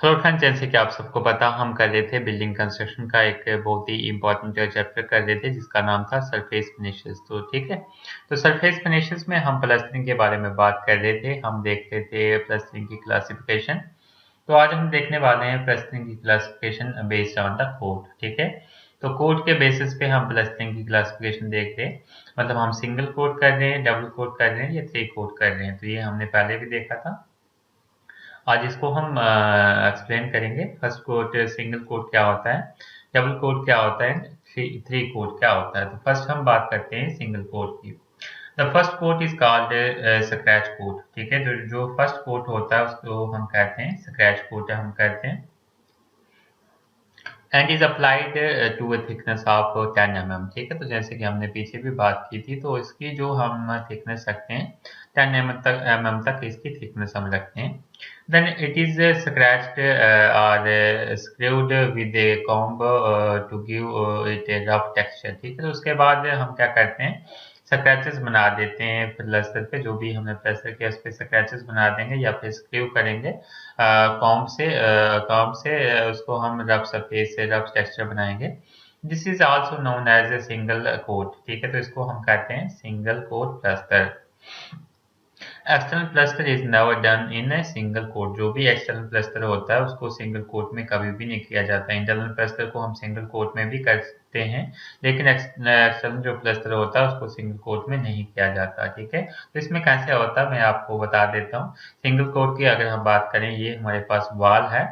Hello friends, जैसे कि आप सबको पता हम कर रहे थे बिल्डिंग कंस्ट्रक्शन का एक बहुत ही इम्पोर्टेंट चैप्टर कर रहे थे जिसका नाम था सरफेस फिनिशेस। तो ठीक है, तो सरफेस फिनिशेस में हम प्लास्टरिंग के बारे में बात कर रहे थे। हम देख रहे थे प्लास्टरिंग की क्लासिफिकेशन। तो आज हम देखने वाले हैं प्लास्टरिंग की classification based on the code. ठीक है, तो कोड के बेसिस पे हम प्लास्टरिंग की क्लासिफिकेशन देख रहे हैं। मतलब हम सिंगल कोड कर रहे हैं, डबल कोड कर रहे हैं या थ्री कोड कर रहे हैं। तो ये हमने पहले भी देखा था। आज इसको हम एक्सप्लेन करेंगे। फर्स्ट कोट सिंगल कोट क्या होता है, डबल कोट क्या होता है, थ्री कोट क्या होता है। तो फर्स्ट हम बात करते हैं सिंगल कोट की। The first coat is called scratch coat. ठीक है, जो फर्स्ट कोट होता है उसको हम कहते हैं स्क्रैच कोट हम कहते हैं। And is applied to a thickness of 10 mm। ठीक है, तो जैसे कि हमने पीछे भी बात की थी, तो इसकी जो हम थिकनेस रखते हैं 10 mm तक इसकी थिकनेस हम रखते हैं। देन इट इज स्क्रैच्ड और screwed with a comb to give it a rough texture. ठीक है, तो उसके बाद हम क्या करते हैं, स्क्रैचेस बना देते हैं प्लास्टर पे। जो भी हमने प्लास्टर किया उस पर स्क्रैचेस बना देंगे या फिर स्क्रू करेंगे कॉम्ब से उसको हम रफ सरफेस से रफ टेक्सचर बनाएंगे। This is also known as a single coat. ठीक है, तो इसको हम कहते हैं single coat plaster. External plaster is never done in a single coat. जो भी एक्सटर्नल प्लस्तर होता है उसको सिंगल कोट में कभी भी नहीं किया जाता। इंटरनल प्लस्तर को हम सिंगल कोट में भी करते हैं, लेकिन एक्सटर्नल जो प्लस्तर होता है उसको सिंगल कोट में नहीं किया जाता। ठीक है, तो इसमें कैसे होता है मैं आपको बता देता हूँ। सिंगल कोट की अगर हम बात करें, ये हमारे पास वॉल है,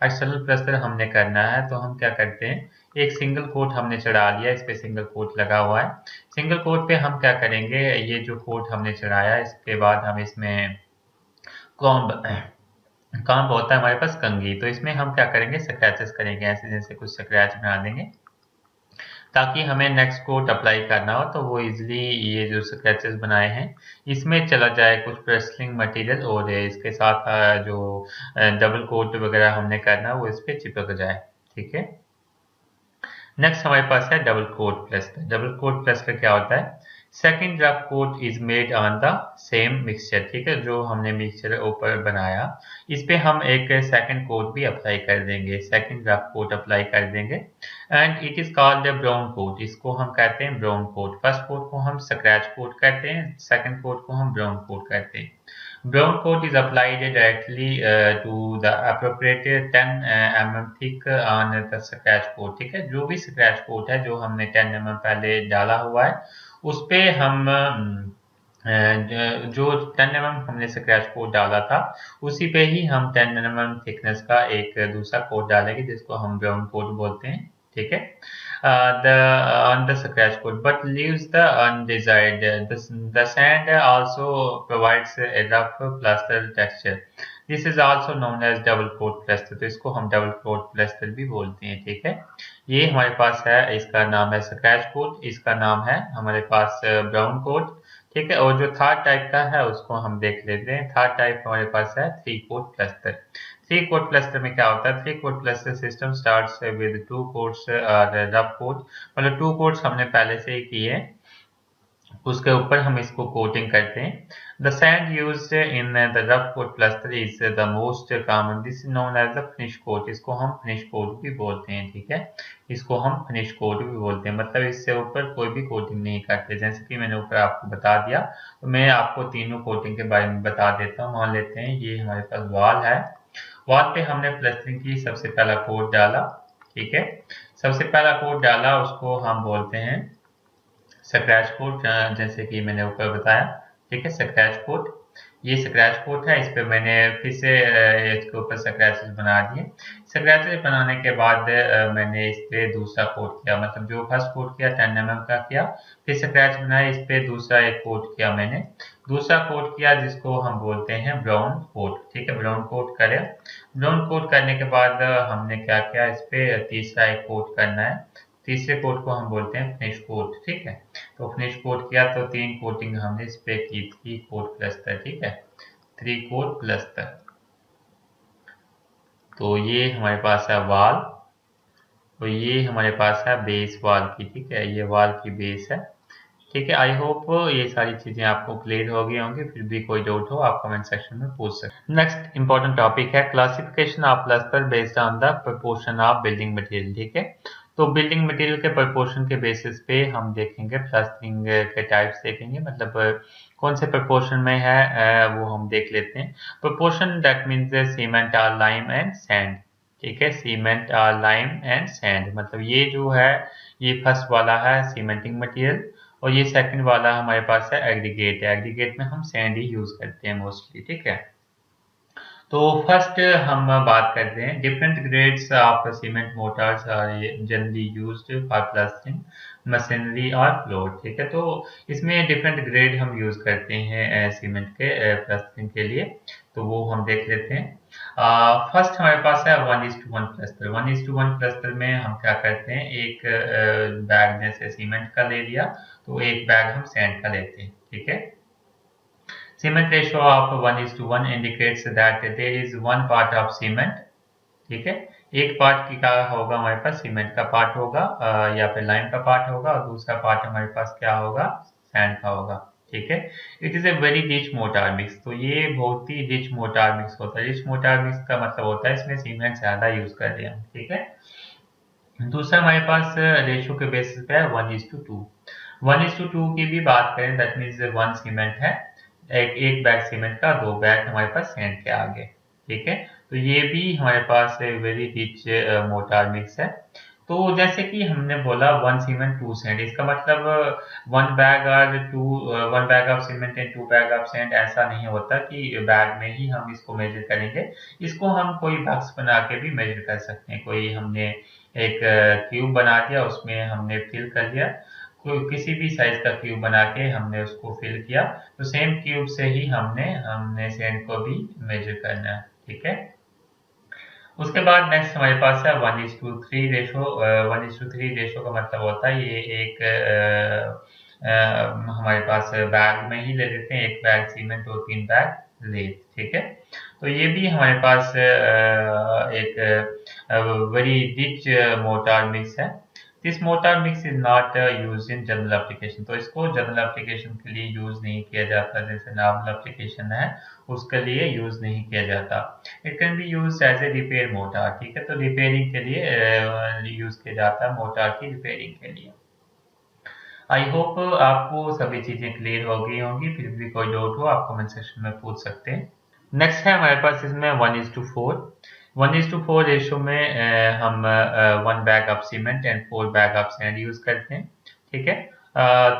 एक्सटर्नल प्लस्तर हमने करना है, तो हम क्या करते हैं, एक सिंगल कोट हमने चढ़ा लिया, इस पे सिंगल कोट लगा हुआ है। सिंगल कोट पे हम क्या करेंगे, ये जो कोट हमने चढ़ाया इसके बाद हम इसमें कॉम्ब कॉम्ब होता है हमारे पास कंघी, तो इसमें हम क्या करेंगे, स्क्रैचेस करेंगे, ऐसे जैसे कुछ स्क्रैच बना देंगे ताकि हमें नेक्स्ट कोट अप्लाई करना हो तो वो इजिली ये जो स्क्रैचेस बनाए हैं इसमें चला जाए कुछ प्रेसलिंग मटेरियल, और इसके साथ जो डबल कोट वगैरह हमने करना है वो इस पे चिपक जाए। ठीक है, नेक्स्ट हमारे पास है double coat plaster. Double coat plaster क्या होता है, second rough coat is made on the same mixture. ठीक है, जो हमने मिक्सचर ऊपर बनाया इस पे हम एक सेकंड कोट भी अप्लाई कर देंगे, सेकंड रफ कोट अप्लाई कर देंगे। And it is called brown coat. इसको हम कहते हैं ब्राउन कोट। फर्स्ट कोट को हम स्क्रैच कोट कहते हैं, सेकंड कोट को हम ब्राउन कोट कहते हैं। Brown coat is applied directly to the appropriate 10 mm thick on the scratch coat। ठीक है, जो भी scratch coat है जो हमने 10 mm पहले डाला हुआ है उस पे हम जो 10 mm हमने स्क्रैच कोट डाला था उसी पे ही हम 10 mm थिकनेस का एक दूसरा कोट डालेंगे जिसको हम ब्राउन कोट बोलते हैं। ठीक है, the on the scratch code but leaves the undesired. The sand also provides a rough plaster texture. This is also known as double coat plaster। तो इसको हम डबल कोट प्लास्टर भी बोलते हैं। ठीक है, ये हमारे पास है, इसका नाम है स्क्रैच कोट, इसका नाम है हमारे पास ब्राउन कोट। ठीक है, और जो थर्ड टाइप का है उसको हम देख लेते हैं। थर्ड टाइप हमारे पास है three coat plaster. Three coat plaster में क्या होता है, three coat plaster system starts with two coats और रफ कोट। मतलब टू कोट्स हमने पहले से ही किए, उसके ऊपर हम इसको कोटिंग करते हैं। The sand used in the rough coat plaster is the most common, this is known as the finish coat. इसको हम फिनिश कोट भी बोलते हैं। ठीक है, इसको हम फिनिश कोट भी बोलते हैं, मतलब इससे ऊपर कोई भी कोटिंग नहीं करते। जैसे कि मैंने ऊपर आपको बता दिया, तो मैं आपको तीनों कोटिंग के बारे में बता देता हूँ। मान लेते हैं ये हमारे पास वॉल है, वॉल पे हमने प्लास्टरिंग की सबसे पहला कोट डाला। ठीक है, सबसे पहला कोट डाला उसको हम बोलते हैं स्क्रैच कोट, जैसे कि मैंने ऊपर बताया। ठीक है, स्क्रैच कोट, ये स्क्रैच कोट है, इस पे मैंने फिर से इसके ऊपर स्क्रैचेस बना दिए। स्क्रैचेस बनाने के बाद मैंने इस पे दूसरा कोट किया, मतलब जो फर्स्ट कोट किया 10 mm का किया, फिर स्क्रैच बनाया, इस पे दूसरा एक कोट किया मैंने, दूसरा कोट किया जिसको हम बोलते हैं ब्राउन कोट। ठीक है, ब्राउन कोट करें, ब्राउन कोट करने के बाद हमने क्या किया, इस पे तीसरा एक कोट करना है, तीसरे कोट को हम बोलते हैं फिनिश कोट। ठीक है, तो फिनिश कोट किया तो तीन कोटिंग हमने इस पे की थी कोट प्लस्तर। ठीक है, थ्री कोट प्लस्तर। तो ये हमारे पास है वाल, तो ये हमारे पास है बेस वाल की। ठीक है, ये वाल की बेस है। ठीक है। आई होप ये सारी चीजें आपको क्लियर हो गई होंगी। फिर भी कोई डाउट हो आप कमेंट सेक्शन में पूछ सकते हैं। नेक्स्ट इंपॉर्टेंट टॉपिक है classification of plaster based on the proportion of building material. ठीक है, तो बिल्डिंग मटेरियल के प्रोपोर्शन के बेसिस पे हम देखेंगे प्लास्टरिंग के टाइप्स देखेंगे, मतलब कौन से प्रोपोर्शन में है वो हम देख लेते हैं। प्रोपोर्शन दैट मीन्स सीमेंट और लाइम एंड सैंड। ठीक है, सीमेंट और लाइम एंड सैंड, मतलब ये जो है ये फर्स्ट वाला है सीमेंटिंग मटेरियल, और ये सेकंड वाला हमारे पास है एग्रीगेट। एग्रीगेट में हम सैंड ही यूज करते हैं मोस्टली। ठीक है, तो फर्स्ट हम बात करते हैं different grades of cement mortars are generally used for plastering machinery और फ्लोर। ठीक है, तो इसमें डिफरेंट ग्रेड हम यूज करते हैं सीमेंट के प्लास्टरिंग के लिए, तो वो हम देख लेते हैं। फर्स्ट हमारे पास है 1:1 प्लास्टर। 1:1 प्लास्टर में हम क्या करते हैं, एक बैग जैसे सीमेंट का ले लिया तो एक बैग हम सैंड का लेते हैं। ठीक है, cement ratio of 1:1 indicates that there is one part of cement। ठीक है, एक पार्ट की क्या होगा, हमारे पास सीमेंट का पार्ट होगा या फिर लाइम का पार्ट होगा, और दूसरा पार्ट हमारे पास क्या होगा, सैंड का होगा। ठीक है, it is a very rich motor mix. तो ये बहुत ही रिच मोटार मिक्स होता है। रिच मोटार मिक्स का मतलब होता है इसमें सीमेंट ज्यादा यूज कर रहे हैं। ठीक है, दूसरा हमारे पास रेशियो के बेसिस पे है 1:2। 1:2 की भी बात करें दैट मीन्स 1 सीमेंट है, एक बैग सीमेंट का, 2 बैग हमारे पास सैंड के आगे। ठीक है, तो ये भी हमारे पास वेरी रिच मोटार मिक्स है। तो जैसे कि हमने बोला 1 सीमेंट 2 सैंड, इसका मतलब 1 बैग और 1 bag of cement and 2 bag of sand, ऐसा नहीं होता कि बैग में ही हम इसको मेजर करेंगे। इसको हम कोई बॉक्स बना के भी मेजर कर सकते हैं। कोई हमने एक क्यूब बना दिया, उसमें हमने फिल कर दिया, कोई किसी भी साइज का क्यूब बना के हमने उसको फिल किया, तो सेम क्यूब से ही हमने हमने सैंड को भी मेजर करना है। ठीक है, उसके बाद नेक्स्ट हमारे पास है 1:3 रेशो। 1:3 रेशो का मतलब होता है ये एक हमारे पास बैग में ही ले लेते हैं, एक बैग सीमेंट और 3 बैग रेत। ठीक है, तो ये भी हमारे पास एक वेरी रिच मोटार मिक्स है। This motor mix is not use in general application. तो इसको जनरल एप्लीकेशन के लिए यूज नहीं किया जाता, जैसे नॉर्मल एप्लीकेशन है उसके लिए यूज नहीं किया जाता। It can be use as a repair mortar. ठीक है, तो रिपेयरिंग के लिए यूज किया जाता है, मोटार की रिपेयरिंग के लिए। आई होप आपको सभी चीजें क्लियर हो गई होंगी। फिर भी कोई डाउट हो आप कमेंट सेक्शन में पूछ सकते हैं। नेक्स्ट है हमारे पास इसमें 1:4। 1:4 रेशो में हम 1 bag of cement and 4 bag of sand use करते हैं। ठीक है,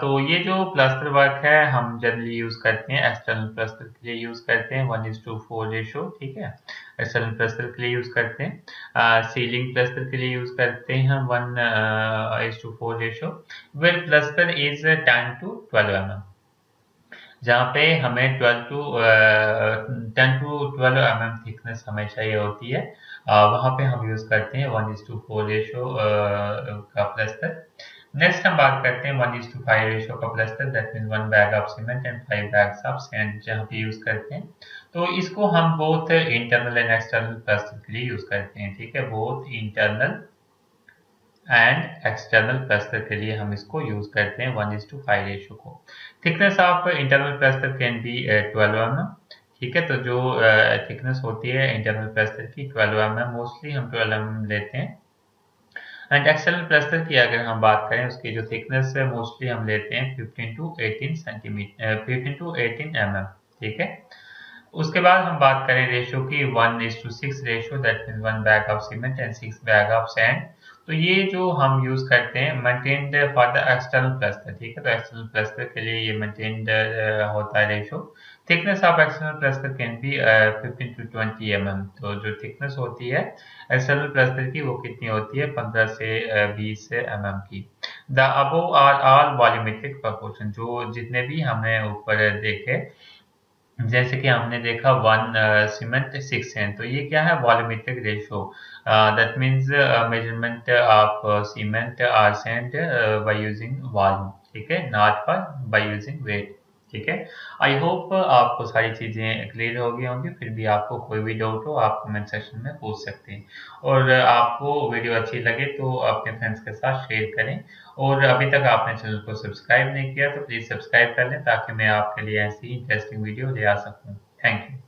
तो ये जो प्लास्टर वर्क है हम जनरली यूज करते हैं एक्सटर्नल प्लास्टर के लिए यूज करते हैं 1:4 रेशो। ठीक है, एक्सटर्नल प्लास्टर के लिए यूज करते हैं। सीलिंग प्लास्टर के लिए यूज करते हैं 1:4 ratio, well plaster is 10 to 12 mm, जहाँ पे हमें 10 to 12 mm थिकनेस हमें चाहिए होती है, वहाँ पे हम यूज करते हैं 1:4 रेशो का प्लास्टर। नेक्स्ट हम बात करते हैं 1:5 रेशो का plaster, that means 1 bag of cement and 5 bags of sand, जहाँ पे यूज करते हैं। तो इसको हम both internal and external plaster के लिए यूज करते हैं। ठीक है, both internal and external plaster के लिए हम इसको यूज करते हैं 1:5 रेशो को। Thickness of internal plaster can be 12 mm। ठीक है, तो जो थिकनेस होती है इंटरनल प्लास्टर की 12 mm, मोस्टली हम 12 mm लेते हैं। एंड एक्सटर्नल प्लास्टर की अगर हम बात करें उसकी जो थिकनेस है मोस्टली हम लेते हैं 15 to 18 सेंटीमीटर, 15 to 18 mm। ठीक है, उसके बाद हम बात करें रेशो की 1:6 ratio, that means 1 bag of cement and 6 bag of sand. तो ये जो हम यूज करते हैं maintained for the external plaster. ठीक है, तो एक्सटर्नल प्लास्टर के लिए ये मेंटेन्ड होता है ratio. Thickness of external plaster can be 15 to 20 mm। तो जो थिकनेस होती है एक्सटर्नल प्लास्टर की वो कितनी होती है, 15 से 20 mm की। The above are all volumetric proportion, जो जितने भी हमने ऊपर देखे, जैसे कि हमने देखा 1 सीमेंट 6 सैंड, तो ये क्या है, volumetric ratio. That means measurement of cement और सैंड बाय यूजिंग वॉल्यूम। ठीक है, नॉट बाय यूजिंग वेट। ठीक है। आई होप आपको सारी चीज़ें क्लियर हो गई होंगी, फिर भी आपको कोई भी डाउट हो आप कमेंट सेक्शन में पूछ सकते हैं। और आपको वीडियो अच्छी लगे तो अपने फ्रेंड्स के साथ शेयर करें, और अभी तक आपने चैनल को सब्सक्राइब नहीं किया तो प्लीज़ सब्सक्राइब कर लें ताकि मैं आपके लिए ऐसी ही इंटरेस्टिंग वीडियो ले आ सकूँ। Thank you.